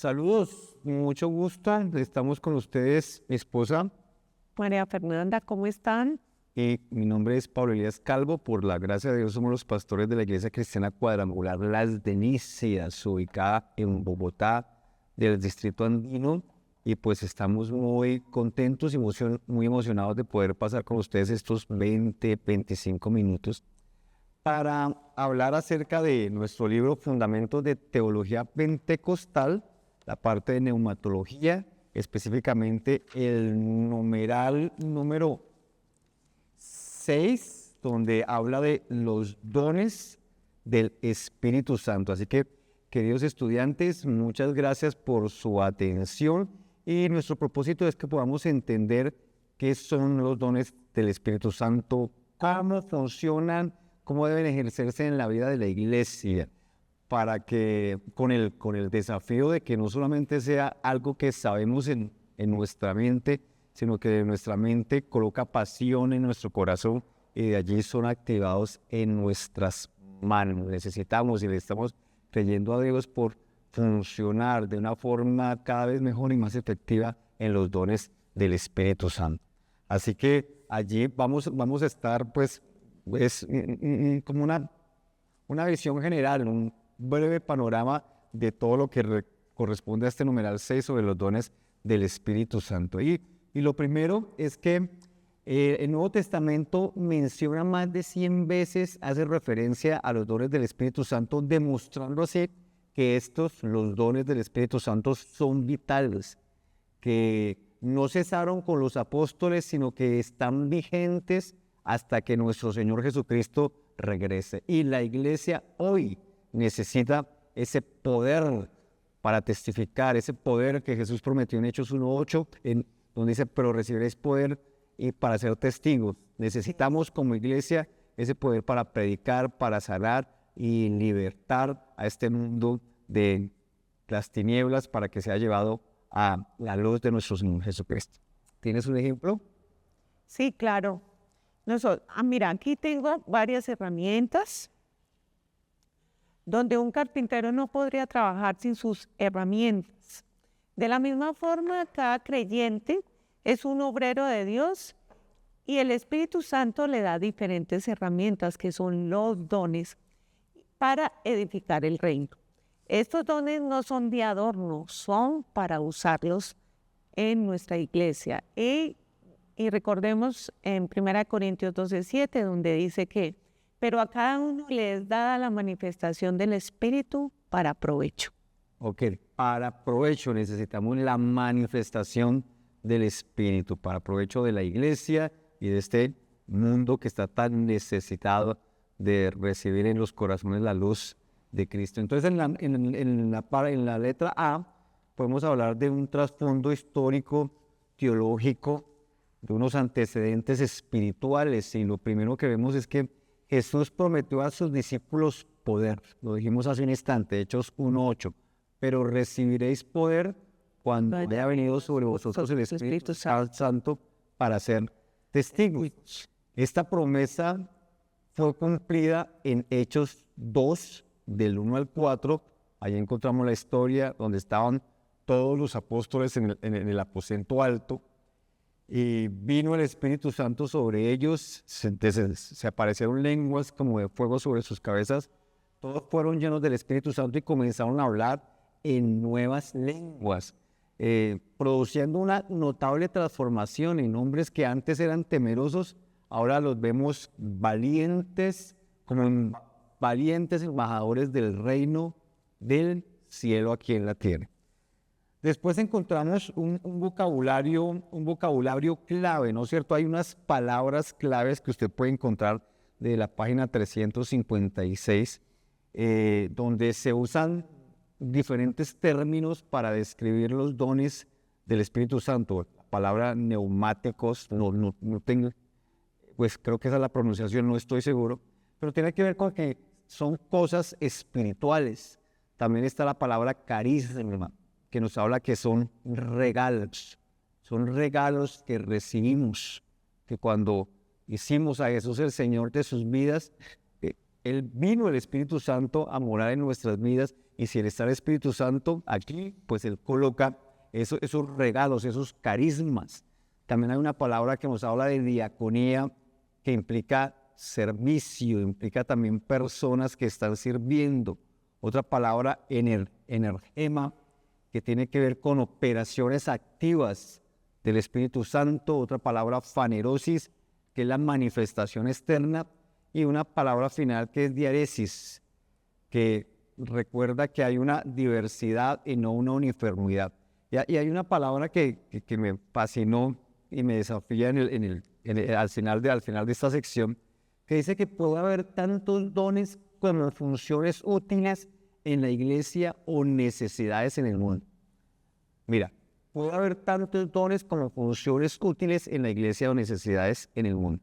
Saludos, mucho gusto. Estamos con ustedes, mi esposa, María Fernanda, ¿cómo están? y mi nombre es Pablo Elías Calvo. Por la gracia de Dios, somos los pastores de la Iglesia Cristiana Cuadrangular Las Delicias, ubicada en Bogotá, del Distrito Andino. Y pues estamos muy contentos y muy emocionados de poder pasar con ustedes estos 25 minutos para hablar acerca de nuestro libro Fundamentos de Teología Pentecostal, la parte de neumatología, específicamente el numeral número 6, donde habla de los dones del Espíritu Santo. Así que, queridos estudiantes, muchas gracias por su atención y nuestro propósito es que podamos entender qué son los dones del Espíritu Santo, cómo funcionan, cómo deben ejercerse en la vida de la iglesia, para que con el desafío de que no solamente sea algo que sabemos en nuestra mente, sino que de nuestra mente coloca pasión en nuestro corazón y de allí son activados en nuestras manos. Necesitamos y le estamos creyendo a Dios por funcionar de una forma cada vez mejor y más efectiva en los dones del Espíritu Santo. Así que allí vamos a estar, pues, como una visión general, un breve panorama de todo lo que corresponde a este numeral 6 sobre los dones del Espíritu Santo. Y lo primero es que el Nuevo Testamento menciona más de 100 veces, hace referencia a los dones del Espíritu Santo, demostrando así que los dones del Espíritu Santo son vitales, que no cesaron con los apóstoles, sino que están vigentes hasta que nuestro Señor Jesucristo regrese. Y la iglesia hoy necesita ese poder para testificar, ese poder que Jesús prometió en Hechos 1:8, donde dice, pero recibiréis poder y para ser testigos. Necesitamos como iglesia ese poder para predicar, para sanar y libertar a este mundo de las tinieblas para que sea llevado a la luz de nuestro Señor Jesucristo. ¿Tienes un ejemplo? Sí, claro. Mira, aquí tengo varias herramientas donde un carpintero no podría trabajar sin sus herramientas. De la misma forma, cada creyente es un obrero de Dios y el Espíritu Santo le da diferentes herramientas que son los dones para edificar el reino. Estos dones no son de adorno, son para usarlos en nuestra iglesia. Y recordemos en 1 Corintios 12:7, donde dice que, pero a cada uno le es dada la manifestación del Espíritu para provecho. Ok, para provecho necesitamos la manifestación del Espíritu, para provecho de la iglesia y de este mundo que está tan necesitado de recibir en los corazones la luz de Cristo. Entonces, en la letra A, podemos hablar de un trasfondo histórico, teológico, de unos antecedentes espirituales. Y lo primero que vemos es que Jesús prometió a sus discípulos poder. Lo dijimos hace un instante, Hechos 1:8. Pero recibiréis poder cuando haya venido sobre vosotros el Espíritu Santo para ser testigos. Esta promesa fue cumplida en Hechos 2, del 1 al 4. Allí encontramos la historia donde estaban todos los apóstoles en el aposento alto. Y vino el Espíritu Santo sobre ellos, se aparecieron lenguas como de fuego sobre sus cabezas. Todos fueron llenos del Espíritu Santo y comenzaron a hablar en nuevas lenguas, produciendo una notable transformación en hombres que antes eran temerosos. Ahora los vemos valientes, como valientes embajadores del reino del cielo aquí en la tierra. Después encontramos un vocabulario clave, ¿no es cierto? Hay unas palabras claves que usted puede encontrar de la página 356, donde se usan diferentes términos para describir los dones del Espíritu Santo. La palabra neumáticos, no tengo, pues creo que esa es la pronunciación, no estoy seguro, pero tiene que ver con que son cosas espirituales. También está la palabra carisma, que nos habla que son regalos que recibimos, que cuando hicimos a Jesús el Señor de sus vidas, vino el Espíritu Santo a morar en nuestras vidas, y si Él está el Espíritu Santo aquí, pues Él coloca esos regalos, esos carismas. También hay una palabra que nos habla de diaconía, que implica servicio, implica también personas que están sirviendo. Otra palabra, energema, que tiene que ver con operaciones activas del Espíritu Santo. Otra palabra, fanerosis, que es la manifestación externa. Y una palabra final que es diaresis, que recuerda que hay una diversidad y no una uniformidad. Y hay una palabra que me fascinó y me desafía al final de esta sección, que dice que puede haber tantos dones como funciones útiles en la iglesia o necesidades en el mundo. Mira, puede haber tantos dones como funciones útiles en la iglesia o necesidades en el mundo.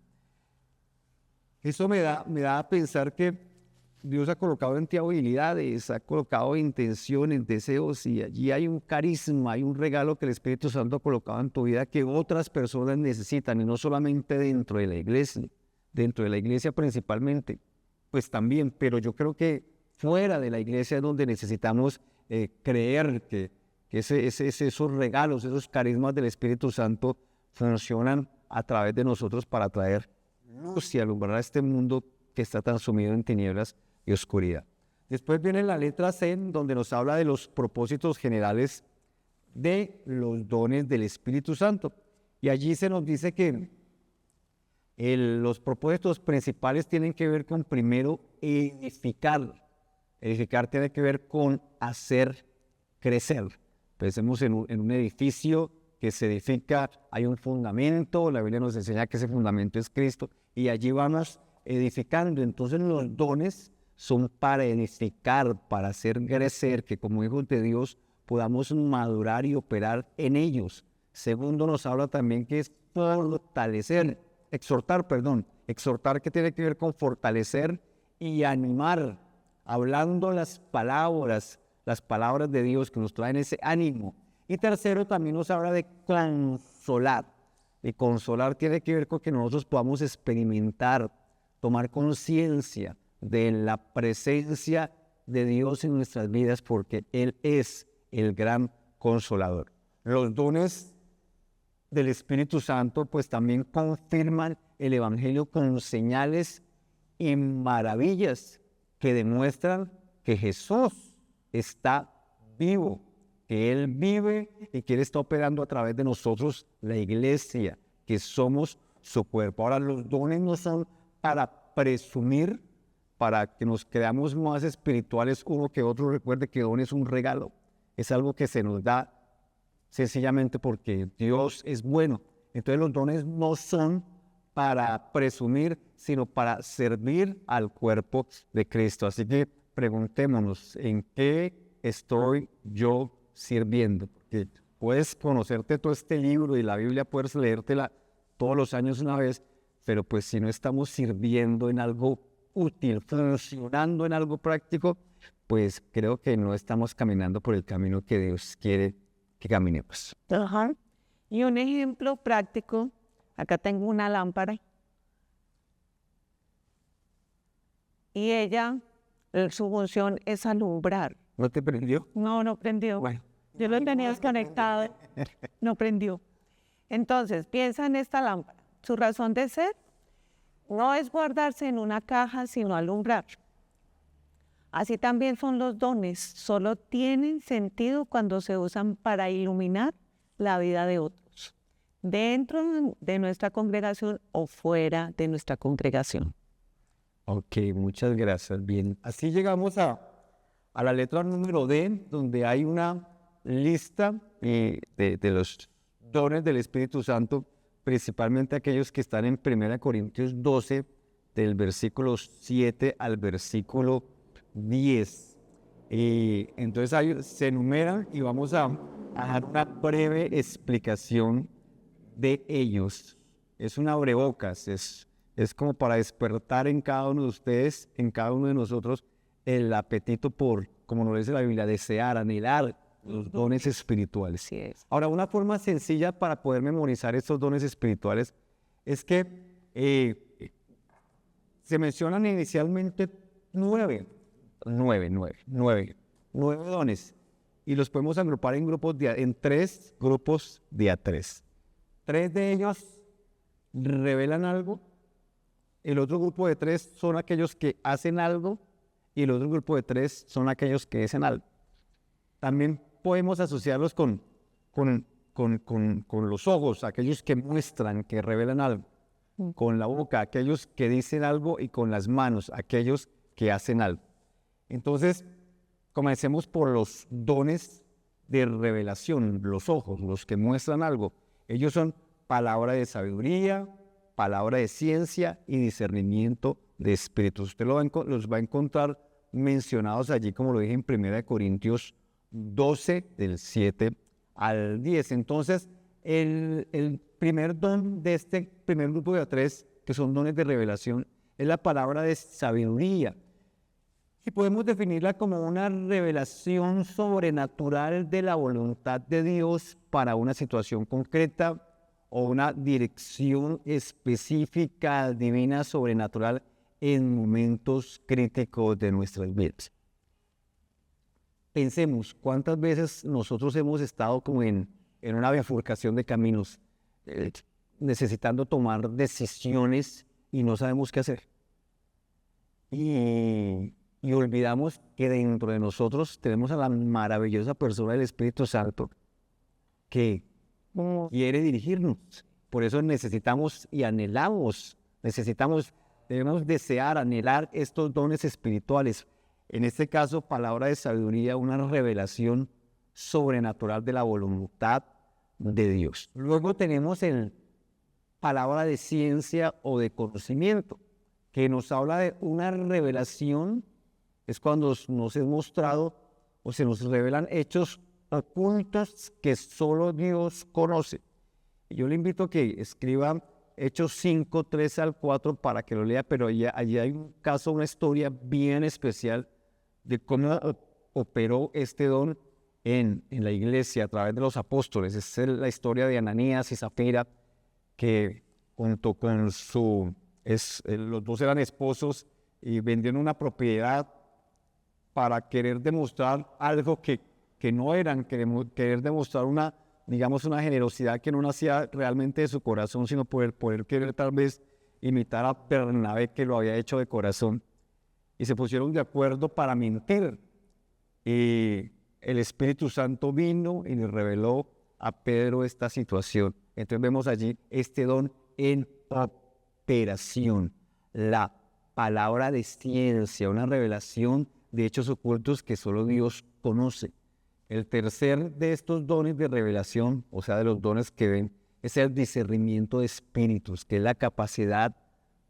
Eso me da a pensar que Dios ha colocado en ti habilidades, ha colocado intenciones, deseos, y allí hay un carisma, hay un regalo que el Espíritu Santo ha colocado en tu vida que otras personas necesitan, y no solamente dentro de la iglesia principalmente, pues también, pero yo creo que fuera de la iglesia es donde necesitamos creer que esos regalos, esos carismas del Espíritu Santo funcionan a través de nosotros para traer luz y alumbrar a este mundo que está tan sumido en tinieblas y oscuridad. Después viene la letra C, donde nos habla de los propósitos generales de los dones del Espíritu Santo. Y allí se nos dice que los propósitos principales tienen que ver con, primero, edificar. Edificar tiene que ver con hacer crecer. Pensemos en un edificio que se edifica, hay un fundamento, la Biblia nos enseña que ese fundamento es Cristo, y allí vamos edificando. Entonces los dones son para edificar, para hacer crecer, que como hijos de Dios podamos madurar y operar en ellos. Segundo, nos habla también que es exhortar, que tiene que ver con fortalecer y animar, hablando las palabras de Dios que nos traen ese ánimo. Y tercero, también nos habla de consolar. Y consolar tiene que ver con que nosotros podamos experimentar, tomar conciencia de la presencia de Dios en nuestras vidas, porque Él es el gran consolador. Los dones del Espíritu Santo pues también confirman el Evangelio con señales y maravillas que demuestran que Jesús está vivo, que Él vive y que Él está operando a través de nosotros, la iglesia, que somos su cuerpo. Ahora, los dones no son para presumir, para que nos creamos más espirituales uno que otro. Recuerde que don es un regalo, es algo que se nos da sencillamente porque Dios es bueno. Entonces los dones no son para presumir, sino para servir al cuerpo de Cristo. Así que preguntémonos, ¿en qué estoy yo sirviendo? Porque puedes conocerte todo este libro y la Biblia, puedes leértela todos los años una vez, pero pues si no estamos sirviendo en algo útil, funcionando en algo práctico, pues creo que no estamos caminando por el camino que Dios quiere que caminemos. Ajá. Y un ejemplo práctico, acá tengo una lámpara y su función es alumbrar. ¿No te prendió? No prendió. Bueno. Yo lo tenía desconectado, no prendió. Entonces, piensa en esta lámpara. Su razón de ser no es guardarse en una caja, sino alumbrar. Así también son los dones, solo tienen sentido cuando se usan para iluminar la vida de otros, dentro de nuestra congregación o fuera de nuestra congregación. Ok, muchas gracias. Bien, así llegamos a la letra número D, donde hay una lista de los dones del Espíritu Santo, principalmente aquellos que están en 1 Corintios 12, del versículo 7 al versículo 10. Entonces ahí se enumeran y vamos a dar una breve explicación de ellos. Es un abrebocas, es como para despertar en cada uno de ustedes, en cada uno de nosotros, el apetito por, como nos dice la Biblia, desear, anhelar los dones espirituales. Así es. Ahora, una forma sencilla para poder memorizar estos dones espirituales es que se mencionan inicialmente nueve dones. Y los podemos agrupar en tres grupos de a tres. Tres de ellos revelan algo. El otro grupo de tres son aquellos que hacen algo. Y el otro grupo de tres son aquellos que dicen algo. También podemos asociarlos con los ojos, aquellos que muestran, que revelan algo. Con la boca, aquellos que dicen algo, y con las manos, aquellos que hacen algo. Entonces, comencemos por los dones de revelación, los ojos, los que muestran algo. Ellos son palabra de sabiduría, palabra de ciencia y discernimiento de espíritus. Usted los va a encontrar mencionados allí, como lo dije en 1 Corintios 12, del 7 al 10. Entonces, el primer don de este primer grupo de tres, que son dones de revelación, es la palabra de sabiduría. Y podemos definirla como una revelación sobrenatural de la voluntad de Dios para una situación concreta o una dirección específica, divina, sobrenatural en momentos críticos de nuestras vidas. Pensemos, ¿cuántas veces nosotros hemos estado como en una bifurcación de caminos, necesitando tomar decisiones y no sabemos qué hacer? Y olvidamos que dentro de nosotros tenemos a la maravillosa persona del Espíritu Santo que quiere dirigirnos. Por eso necesitamos y anhelamos, debemos desear, anhelar estos dones espirituales. En este caso, palabra de sabiduría, una revelación sobrenatural de la voluntad de Dios. Luego tenemos el palabra de ciencia o de conocimiento, que nos habla de una revelación. Es cuando nos es mostrado o se nos revelan hechos ocultos que solo Dios conoce. Y yo le invito a que escriba Hechos 5, 3 al 4 para que lo lea, pero allí hay un caso, una historia bien especial de cómo operó este don en la iglesia a través de los apóstoles. Es la historia de Ananías y Zafira, que junto con los dos eran esposos y vendieron una propiedad para querer demostrar algo que no eran, querer demostrar una generosidad que no nacía realmente de su corazón, sino poder querer tal vez imitar a Bernabé, que lo había hecho de corazón. Y se pusieron de acuerdo para mentir. Y el Espíritu Santo vino y le reveló a Pedro esta situación. Entonces vemos allí este don en operación. La palabra de ciencia, una revelación de hechos ocultos que solo Dios conoce. El tercer de estos dones de revelación, o sea, de los dones que ven, es el discernimiento de espíritus, que es la capacidad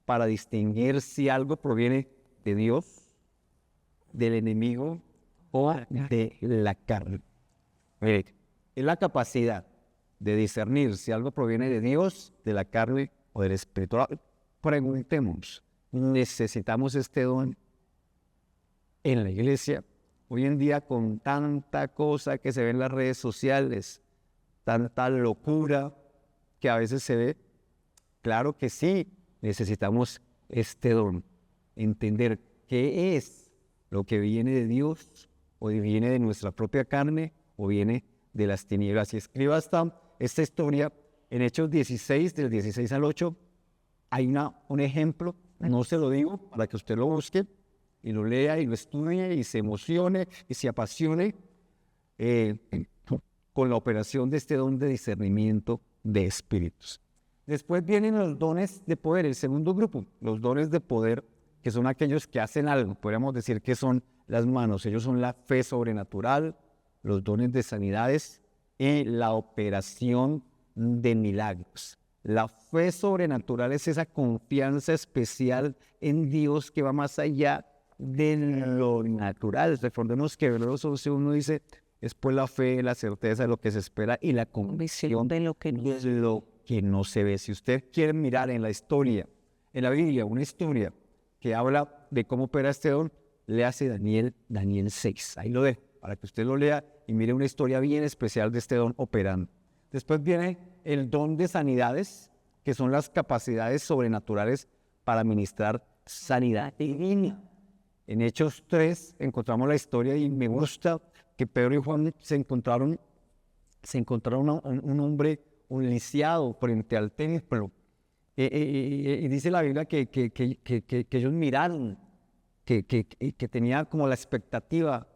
para distinguir si algo proviene de Dios, del enemigo o de la carne. Es la capacidad de discernir si algo proviene de Dios, de la carne o del espíritu. Ahora, preguntemos, ¿necesitamos este don en la iglesia? Hoy en día, con tanta cosa que se ve en las redes sociales, tanta locura que a veces se ve, claro que sí, necesitamos este don. Entender qué es lo que viene de Dios, o viene de nuestra propia carne, o viene de las tinieblas. Y escriba esta historia en Hechos 16, del 16 al 8. Hay un ejemplo, no se lo digo, para que usted lo busque y lo lea y lo estudie y se emocione y se apasione con la operación de este don de discernimiento de espíritus. Después vienen los dones de poder, el segundo grupo, los dones de poder, que son aquellos que hacen algo. Podríamos decir que son las manos. Ellos son la fe sobrenatural, los dones de sanidades y la operación de milagros. La fe sobrenatural es esa confianza especial en Dios que va más allá de lo natural. Recordemos que Hebreos 11:1 dice, es pues la fe, la certeza de lo que se espera y la convicción de lo que no se ve. Si usted quiere mirar en la historia, en la Biblia, una historia que habla de cómo opera este don, léase Daniel 6. Ahí lo dejo, para que usted lo lea y mire una historia bien especial de este don operando. Después viene el don de sanidades, que son las capacidades sobrenaturales para administrar sanidad divina. En Hechos 3 encontramos la historia y me gusta que Pedro y Juan se encontraron un hombre, un lisiado frente al templo. Y dice la Biblia que ellos miraron, que tenía como la expectativa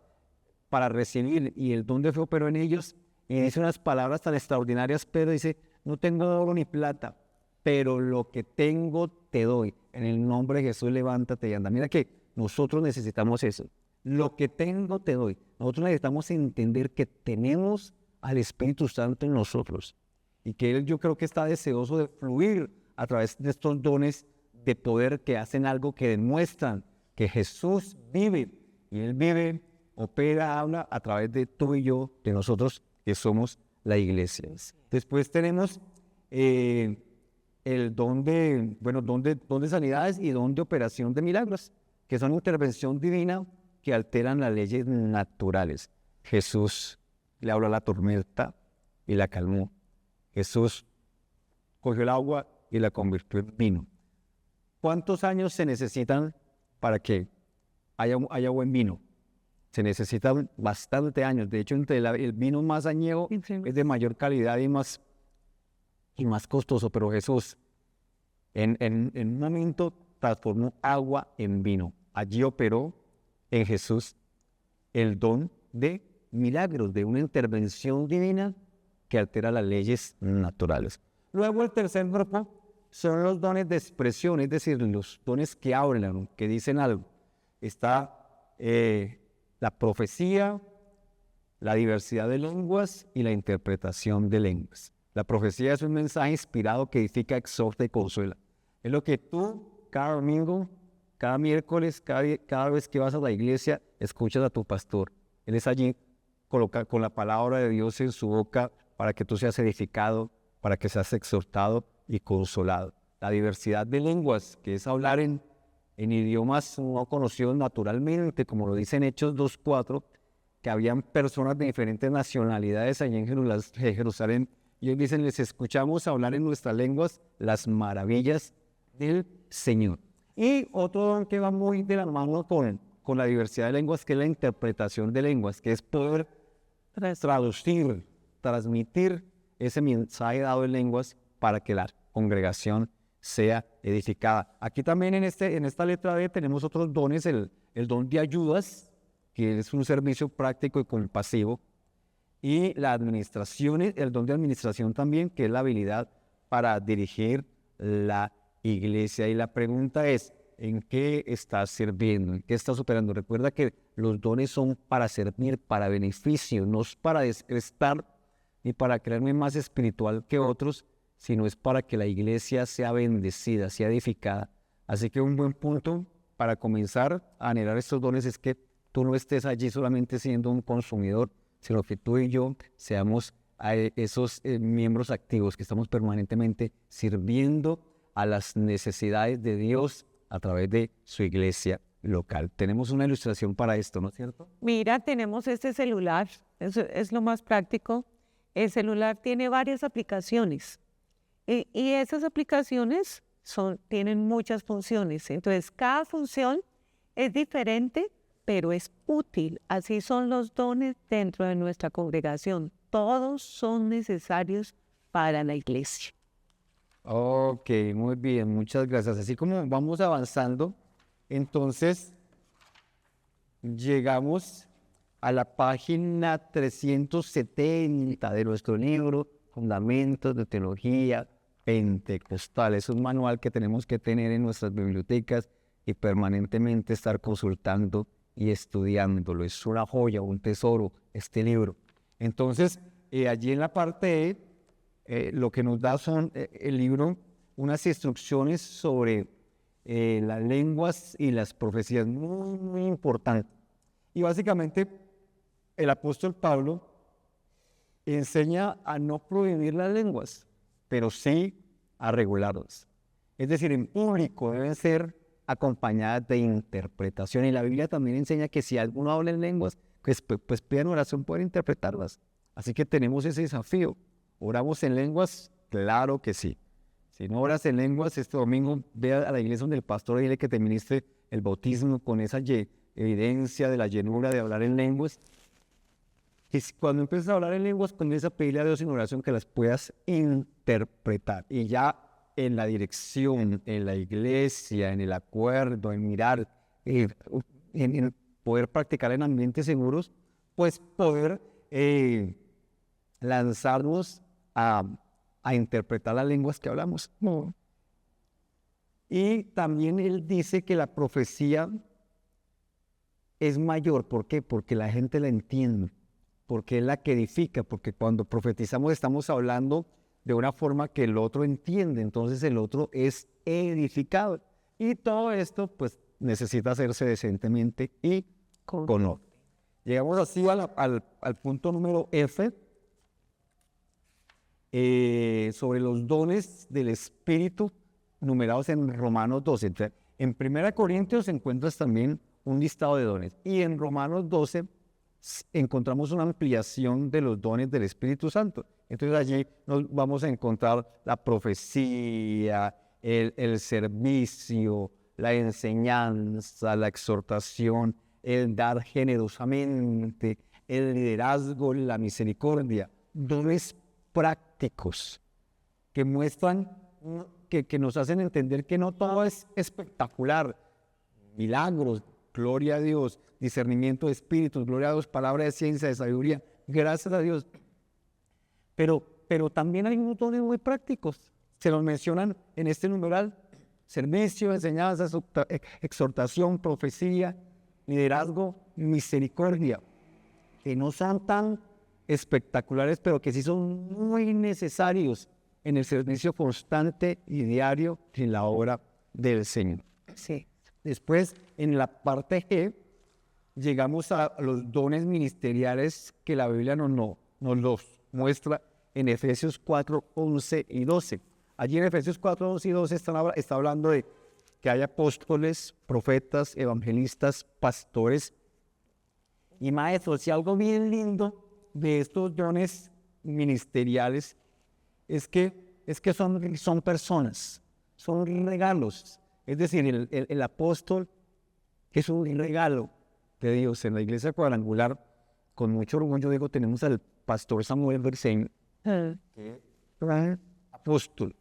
para recibir, y el don de fe operó en ellos, y dice unas palabras tan extraordinarias. Pedro dice: no tengo oro ni plata, pero lo que tengo te doy. En el nombre de Jesús, levántate y anda. Mira que nosotros necesitamos eso. Lo que tengo te doy. Nosotros necesitamos entender que tenemos al Espíritu Santo en nosotros, y que Él, yo creo que está deseoso de fluir a través de estos dones de poder que hacen algo, que demuestran que Jesús vive, y Él vive, opera, habla a través de tú y yo, de nosotros que somos la iglesia. Después tenemos el don de sanidades y don de operación de milagros, que son intervención divina que alteran las leyes naturales. Jesús le habló a la tormenta y la calmó. Jesús cogió el agua y la convirtió en vino. ¿Cuántos años se necesitan para que haya buen vino? Se necesitan bastantes años. De hecho, el vino más añejo es de mayor calidad y más costoso. Pero Jesús, en un momento, transformó agua en vino. Allí operó en Jesús el don de milagros, de una intervención divina que altera las leyes naturales. Luego, el tercer grupo son los dones de expresión, es decir, los dones que hablan, que dicen algo. Está la profecía, la diversidad de lenguas y la interpretación de lenguas. La profecía es un mensaje inspirado que edifica, exhorta y consuela. Es lo que tú, cada domingo, cada miércoles, cada vez que vas a la iglesia, escuchas a tu pastor. Él es allí con la palabra de Dios en su boca para que tú seas edificado, para que seas exhortado y consolado. La diversidad de lenguas, que es hablar en idiomas no conocidos naturalmente, como lo dice en Hechos 2:4, que habían personas de diferentes nacionalidades allí en Jerusalén, y ellos dicen: les escuchamos hablar en nuestras lenguas las maravillas del Señor. Y otro don que va muy de la mano con la diversidad de lenguas, que es la interpretación de lenguas, que es poder traducir, transmitir ese mensaje dado en lenguas para que la congregación sea edificada. Aquí también en esta letra D tenemos otros dones, el don de ayudas, que es un servicio práctico y compasivo, y la administración, el don de administración también, que es la habilidad para dirigir la iglesia. Y la pregunta es: ¿en qué estás sirviendo? ¿En qué estás operando? Recuerda que los dones son para servir, para beneficio, no es para descrestar ni para creerme más espiritual que otros, sino es para que la iglesia sea bendecida, sea edificada. Así que un buen punto para comenzar a anhelar estos dones es que tú no estés allí solamente siendo un consumidor, sino que tú y yo seamos esos miembros activos que estamos permanentemente sirviendo a las necesidades de Dios a través de su iglesia local. Tenemos una ilustración para esto, ¿no es cierto? Mira, tenemos este celular, eso es lo más práctico. El celular tiene varias aplicaciones y esas aplicaciones tienen muchas funciones. Entonces, cada función es diferente, pero es útil. Así son los dones dentro de nuestra congregación. Todos son necesarios para la iglesia. Ok, muy bien, muchas gracias. Así como vamos avanzando, entonces llegamos a la página 370 de nuestro libro, Fundamentos de Teología Pentecostal. Es un manual que tenemos que tener en nuestras bibliotecas y permanentemente estar consultando y estudiándolo. Es una joya, un tesoro, este libro. Entonces, allí en la parte E, lo que nos da son el libro unas instrucciones sobre las lenguas y las profecías, muy, muy importante. Y básicamente el apóstol Pablo enseña a no prohibir las lenguas, pero sí a regularlas. Es decir, en público deben ser acompañadas de interpretación. Y la Biblia también enseña que si alguno habla en lenguas, pues pidan oración por interpretarlas. Así que tenemos ese desafío. ¿Oramos en lenguas? Claro que sí. Si no oras en lenguas, este domingo ve a la iglesia donde el pastor y dile que te ministre el bautismo con esa evidencia de la llenura de hablar en lenguas. Y cuando empiezas a hablar en lenguas, comienzas a pedirle a Dios en oración que las puedas interpretar. Y ya en la dirección, en la iglesia, en el acuerdo, en mirar, en poder practicar en ambientes seguros, pues poder lanzarnos a interpretar las lenguas que hablamos. Y también él dice que la profecía es mayor. ¿Por qué? Porque la gente la entiende, porque es la que edifica, porque cuando profetizamos estamos hablando de una forma que el otro entiende, entonces el otro es edificado. Y todo esto pues necesita hacerse decentemente y con orden. Llegamos así al punto número F, sobre los dones del Espíritu numerados en Romanos 12. Entonces, en 1 Corintios encuentras también un listado de dones, y en Romanos 12 encontramos una ampliación de los dones del Espíritu Santo. Entonces allí nos vamos a encontrar la profecía, el servicio, la enseñanza, la exhortación, el dar generosamente, el liderazgo, la misericordia, dones prácticos que muestran, que nos hacen entender que no todo es espectacular, milagros, gloria a Dios, discernimiento de espíritus, gloria a Dios, palabra de ciencia, de sabiduría, gracias a Dios. Pero también hay unos dones muy prácticos, se los mencionan en este numeral: servicio, enseñanza, exhortación, profecía, liderazgo, misericordia, que no son tan espectaculares, pero que sí son muy necesarios en el servicio constante y diario en la obra del Señor. Sí. Después, en la parte G, llegamos a los dones ministeriales que la Biblia nos los muestra en Efesios 4, 11 y 12. Allí en Efesios 4, 11 y 12 está hablando de que hay apóstoles, profetas, evangelistas, pastores y maestros. Y algo bien lindo de estos dones ministeriales es que son personas, son regalos. Es decir, el apóstol es un regalo de Dios. En la iglesia cuadrangular, con mucho orgullo digo, tenemos al pastor Samuel Berseño, apóstol.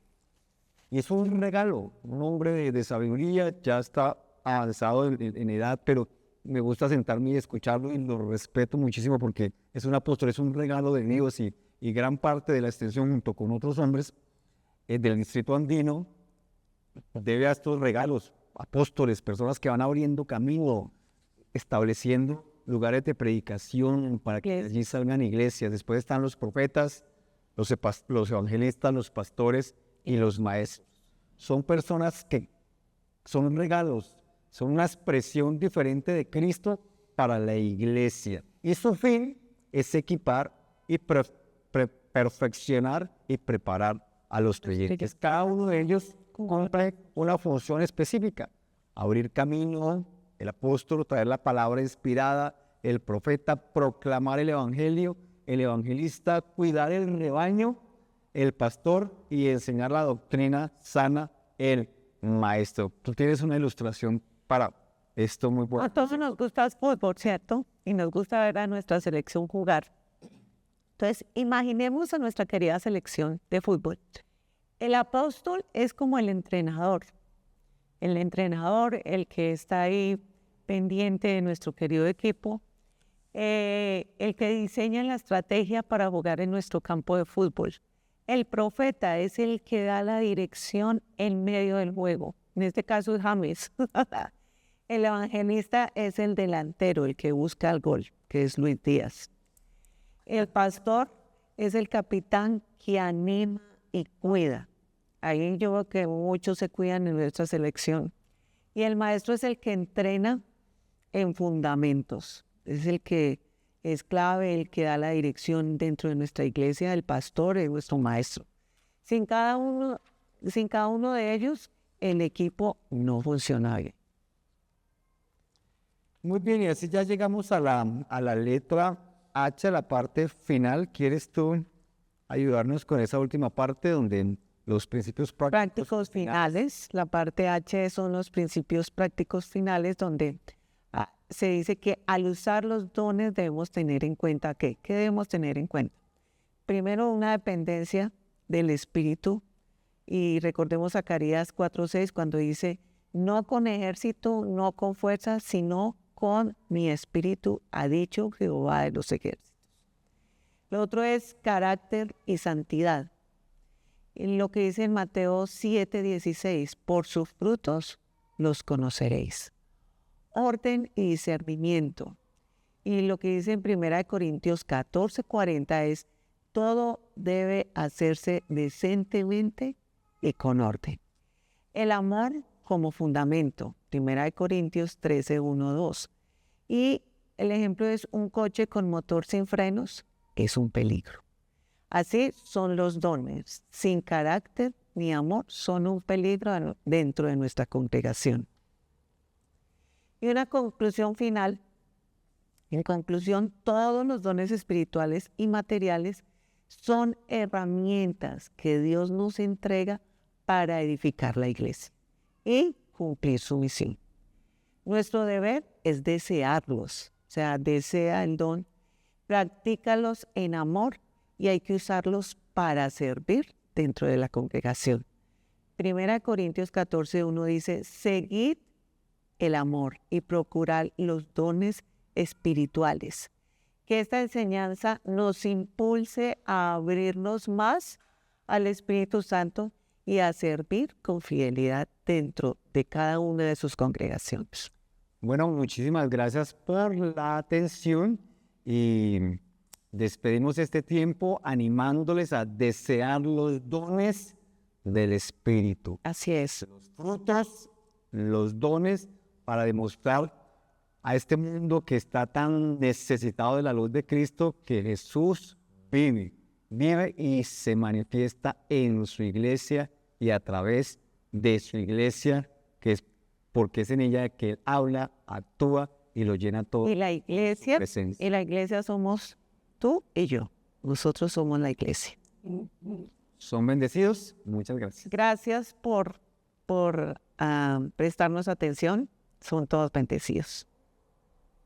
Y es un regalo, un hombre de sabiduría, ya está avanzado en edad, pero me gusta sentarme y escucharlo y lo respeto muchísimo porque es un apóstol, es un regalo de Dios, y gran parte de la extensión junto con otros hombres del distrito andino debe a estos regalos, apóstoles, personas que van abriendo camino, estableciendo lugares de predicación para que allí salgan iglesias. Después están los profetas, los evangelistas, los pastores y los maestros. Son personas que son regalos, son una expresión diferente de Cristo para la iglesia. Y su fin es equipar y perfeccionar y preparar a los creyentes. Cada uno de ellos cumple una función específica: abrir camino, el apóstol traer la palabra inspirada, el profeta proclamar el evangelio, el evangelista cuidar el rebaño, el pastor y enseñar la doctrina sana, el maestro. Tú tienes una ilustración para esto muy buena. A todos nos gusta el fútbol, ¿cierto? Y nos gusta ver a nuestra selección jugar. Entonces, imaginemos a nuestra querida selección de fútbol. El apóstol es como el entrenador, el que está ahí pendiente de nuestro querido equipo, el que diseña la estrategia para jugar en nuestro campo de fútbol. El profeta es el que da la dirección en medio del juego. En este caso es James. El evangelista es el delantero, el que busca el gol, que es Luis Díaz. El pastor es el capitán que anima y cuida. Ahí yo veo que muchos se cuidan en nuestra selección. Y el maestro es el que entrena en fundamentos. Es el que es clave, el que da la dirección dentro de nuestra iglesia. El pastor es nuestro maestro. Sin cada uno de ellos, el equipo no funciona bien. Muy bien, y así ya llegamos a la letra H, la parte final. ¿Quieres tú ayudarnos con esa última parte donde los principios Prácticos finales. La parte H son los principios prácticos finales donde se dice que al usar los dones debemos tener en cuenta ¿qué debemos tener en cuenta? Primero, una dependencia del Espíritu. Y recordemos Zacarías 4:6 cuando dice, no con ejército, no con fuerza, sino con mi espíritu, ha dicho Jehová de los ejércitos. Lo otro es carácter y santidad. En lo que dice en Mateo 7:16, por sus frutos los conoceréis. Orden y discernimiento. Y lo que dice en 1 Corintios 14:40 es, todo debe hacerse decentemente y con orden. El amor como fundamento, 1 Corintios 13:1-2. Y el ejemplo es un coche con motor sin frenos, es un peligro. Así son los dones, sin carácter ni amor, son un peligro dentro de nuestra congregación. Y una conclusión final. En conclusión, todos los dones espirituales y materiales son herramientas que Dios nos entrega para edificar la iglesia y cumplir su misión. Nuestro deber es desearlos, o sea, desea el don, practícalos en amor y hay que usarlos para servir dentro de la congregación. 1 Corintios 14:1 dice, seguid el amor y procurad los dones espirituales. Que esta enseñanza nos impulse a abrirnos más al Espíritu Santo y a servir con fidelidad dentro de cada una de sus congregaciones. Bueno, muchísimas gracias por la atención y despedimos este tiempo animándoles a desear los dones del Espíritu. Así es. Los frutos, los dones para demostrar a este mundo que está tan necesitado de la luz de Cristo, que Jesús vive y se manifiesta en su iglesia y a través de su iglesia, que es porque es en ella que Él habla, actúa y lo llena todo. Y la iglesia somos tú y yo. Nosotros somos la iglesia. Son bendecidos. Muchas gracias. Gracias por prestarnos atención. Son todos bendecidos.